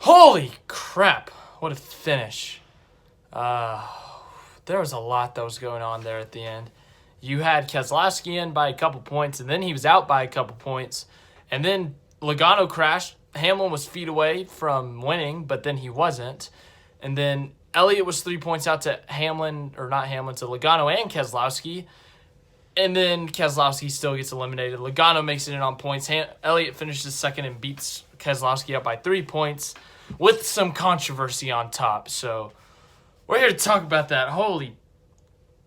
Holy crap. What a finish. There was a lot that was going on there at the end. You had Keselowski in by a couple points, and then he was out by a couple points. And then Logano crashed. Hamlin was feet away from winning, but then he wasn't. And then Elliott was 3 points out to Hamlin, or not Hamlin, to Logano and Keselowski. And then Keselowski still gets eliminated. Logano makes it in on points. Elliott finishes second and beats Keselowski up by 3 points with some controversy on top. So we're here to talk about that. Holy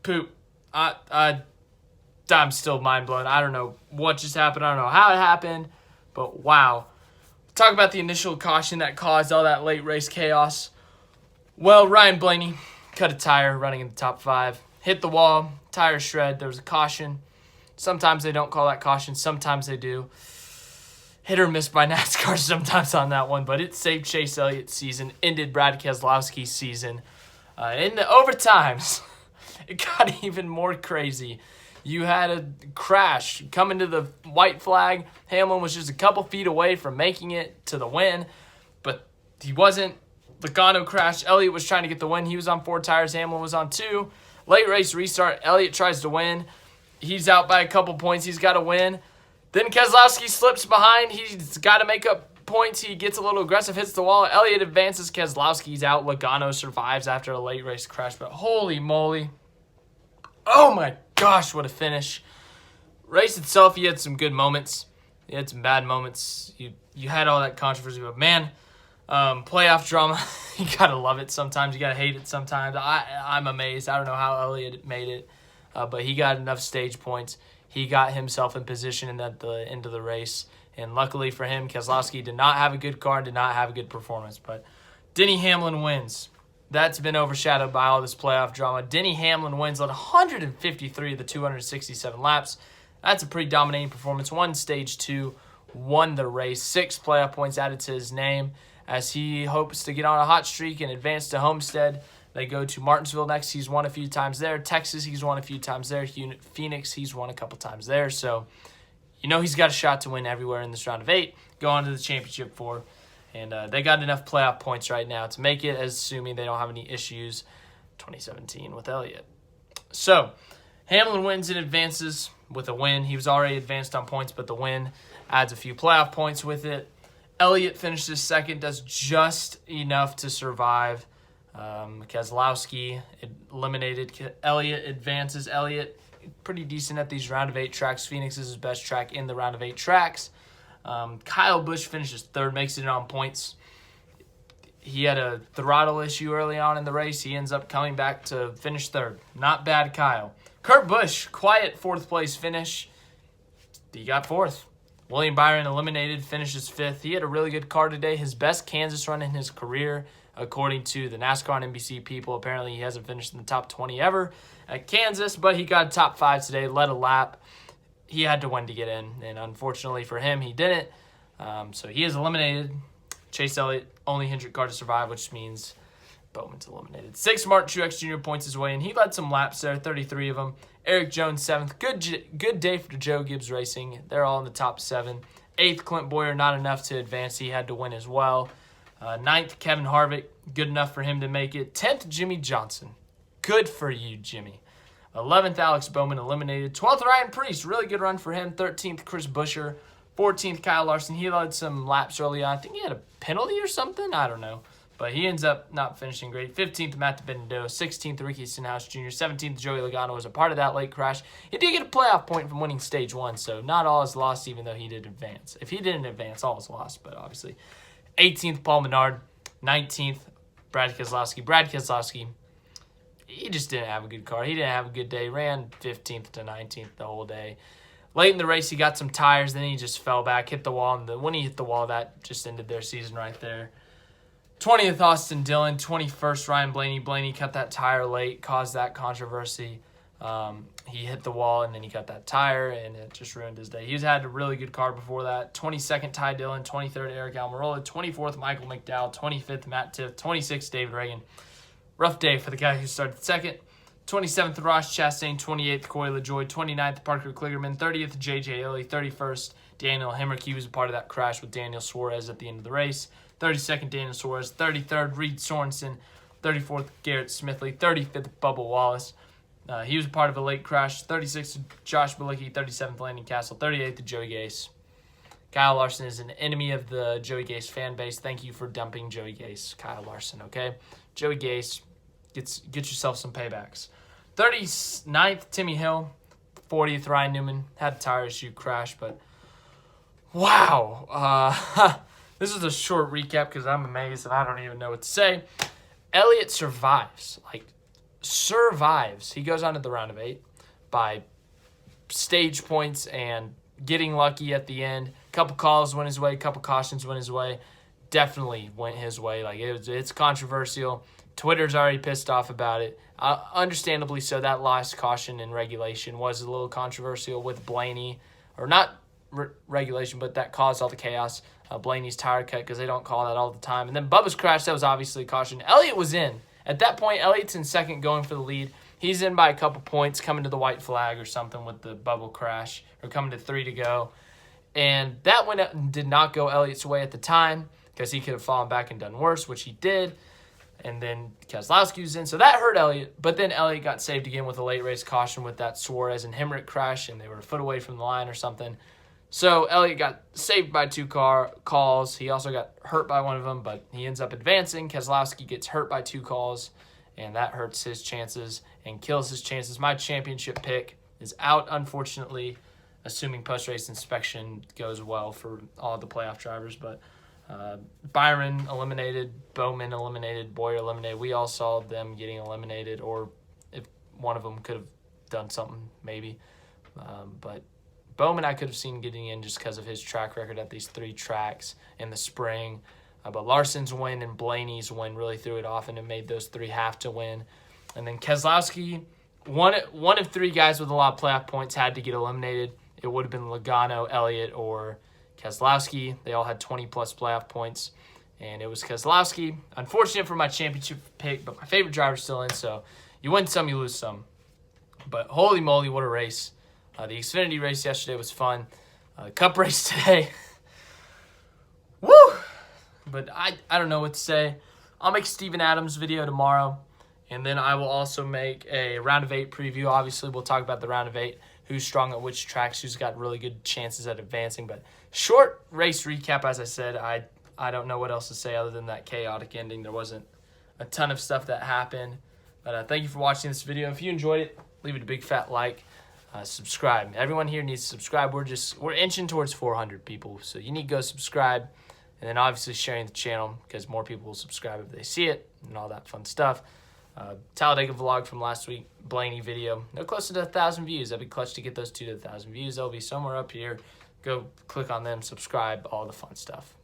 poop. I'm still mind blown. I don't know what just happened. I don't know how it happened, but wow. Talk about the initial caution that caused all that late race chaos. Well, Ryan Blaney cut a tire running in the top 5. Hit the wall, tire shred. There was a caution. Sometimes they don't call that caution. Sometimes they do. Hit or miss by NASCAR sometimes on that one, but it saved Chase Elliott's season, ended Brad Keselowski's season. In the overtimes, it got even more crazy. You had a crash coming to the white flag. Hamlin was just a couple feet away from making it to the win, but he wasn't. Logano crashed. Elliott was trying to get the win. He was on 4 tires. Hamlin was on 2. Late race restart. Elliott tries to win. He's out by a couple points. He's got to win. Then Keselowski slips behind. He's got to make up points. He gets a little aggressive, hits the wall. Elliott advances. Keselowski's out. Logano survives after a late race crash. But holy moly. Oh my gosh, what a finish. Race itself, you had some good moments. You had some bad moments. You had all that controversy. But man, playoff drama, you got to love it sometimes. You got to hate it sometimes. I'm amazed. I don't know how Elliott made it. But he got enough stage points. He got himself in position at the end of the race. And luckily for him, Keselowski did not have a good car and did not have a good performance. But Denny Hamlin wins. That's been overshadowed by all this playoff drama. Denny Hamlin wins, led 153 of the 267 laps. That's a pretty dominating performance. Won stage 2, won the race. 6 playoff points added to his name as he hopes to get on a hot streak and advance to Homestead. They go to Martinsville next. He's won a few times there. Texas, he's won a few times there. Phoenix, he's won a couple times there. So, you know he's got a shot to win everywhere in this round of 8. Go on to the championship 4. And they got enough playoff points right now to make it, assuming they don't have any issues 2017 with Elliott. So, Hamlin wins and advances with a win. He was already advanced on points, but the win adds a few playoff points with it. Elliott finishes second, does just enough to survive. Keselowski eliminated. Elliott advances. Elliott, pretty decent at these round of 8 tracks. Phoenix is his best track in the round of 8 tracks. Kyle Busch finishes third, makes it on points. He had a throttle issue early on in the race. He ends up coming back to finish third. Not bad, Kyle. Kurt Busch, quiet 4th place finish. He got 4th. William Byron eliminated, finishes 5th. He had a really good car today. His best Kansas run in his career, according to the NASCAR and NBC people. Apparently, he hasn't finished in the top 20 ever at Kansas, but he got top 5 today, led a lap. He had to win to get in, and unfortunately for him, he didn't. So he is eliminated. Chase Elliott, only Hendrick car to survive, which means Bowman's eliminated. 6 Martin Truex Jr. points his way in. He led some laps there, 33 of them. Eric Jones, 7th. Good day for Joe Gibbs Racing. They're all in the top 7. 8th, Clint Boyer, not enough to advance. He had to win as well. 9th, Kevin Harvick, good enough for him to make it. 10th, Jimmy Johnson. Good for you, Jimmy. 11th, Alex Bowman eliminated. 12th, Ryan Preece. Really good run for him. 13th, Chris Buescher. 14th, Kyle Larson. He led some laps early on. I think he had a penalty or something. I don't know. But he ends up not finishing great. 15th, Matt DiBenedetto. 16th, Ricky Stenhouse Jr. 17th, Joey Logano was a part of that late crash. He did get a playoff point from winning stage 1, so not all is lost even though he did advance. If he didn't advance, all is lost, but obviously. 18th, Paul Menard. 19th, Brad Keselowski. He just didn't have a good car. He didn't have a good day. Ran 15th to 19th the whole day. Late in the race, he got some tires. Then he just fell back, hit the wall. And when he hit the wall, that just ended their season right there. 20th, Austin Dillon. 21st, Ryan Blaney. Blaney cut that tire late, caused that controversy. He hit the wall, and then he cut that tire, and it just ruined his day. He's had a really good car before that. 22nd, Ty Dillon. 23rd, Eric Almirola. 24th, Michael McDowell. 25th, Matt Tiff. 26th, David Reagan. Rough day for the guy who started second. 27th, Ross Chastain. 28th, Corey LaJoie. 29th, Parker Kligerman. 30th, J.J. Ely. 31st, Daniel Hemrick. He was a part of that crash with Daniel Suarez at the end of the race. 32nd, Daniel Suarez. 33rd, Reed Sorensen. 34th, Garrett Smithley. 35th, Bubba Wallace. He was a part of a late crash. 36th, Josh Bilicki. 37th, Landon Castle. 38th, Joey Gase. Kyle Larson is an enemy of the Joey Gase fan base. Thank you for dumping Joey Gase, Kyle Larson, okay? Joey Gase, get yourself some paybacks. 39th, Timmy Hill. 40th, Ryan Newman. Had a tire issue crash, but wow. This is a short recap because I'm amazed and I don't even know what to say. Elliott survives. Survives. He goes on to the round of 8 by stage points and getting lucky at the end. Couple calls went his way, couple cautions went his way. Definitely went his way. It's controversial. Twitter's already pissed off about it. Understandably so. That last caution in regulation was a little controversial with Blaney, or not regulation, but that caused all the chaos. Blaney's tire cut because they don't call that all the time. And then Bubba's crash, that was obviously a caution. Elliott was in. At that point, Elliott's in second going for the lead. He's in by a couple points, coming to the white flag or something with the bubble crash, or coming to 3 to go. And that did not go Elliott's way at the time because he could have fallen back and done worse, which he did. And then Keselowski was in, so that hurt Elliott. But then Elliott got saved again with a late race caution with that Suarez and Hemrick crash, and they were a foot away from the line or something. So Elliott got saved by 2 calls. He also got hurt by one of them, but he ends up advancing. Keselowski gets hurt by 2 calls, and that hurts his chances and kills his chances. My championship pick is out, unfortunately, assuming post-race inspection goes well for all the playoff drivers. But Byron eliminated, Bowman eliminated, Boyer eliminated. We all saw them getting eliminated, or if one of them could have done something, maybe. But Bowman I could have seen getting in just because of his track record at these 3 tracks in the spring. But Larson's win and Blaney's win really threw it off, and it made those 3 have to win. And then Keselowski, one of 3 guys with a lot of playoff points had to get eliminated. It would have been Logano, Elliott, or Keselowski. They all had 20-plus playoff points, and it was Keselowski. Unfortunate for my championship pick, but my favorite driver's still in, so you win some, you lose some. But holy moly, what a race. The Xfinity race yesterday was fun. Cup race today. Woo! But I don't know what to say. I'll make a Steven Adams video tomorrow, and then I will also make a round of 8 preview. Obviously, we'll talk about the round of 8, who's strong at which tracks, who's got really good chances at advancing. But short race recap, as I said. I don't know what else to say other than that chaotic ending. There wasn't a ton of stuff that happened. But thank you for watching this video. If you enjoyed it, leave it a big fat like. Subscribe. Everyone here needs to subscribe. We're inching towards 400 people, so you need to go subscribe, and then obviously sharing the channel because more people will subscribe if they see it and all that fun stuff. Talladega vlog from last week, Blaney video, no closer to 1,000 views. That'd be clutch to get those 2 to 1,000 views. They'll be somewhere up here. Go click on them, subscribe, all the fun stuff.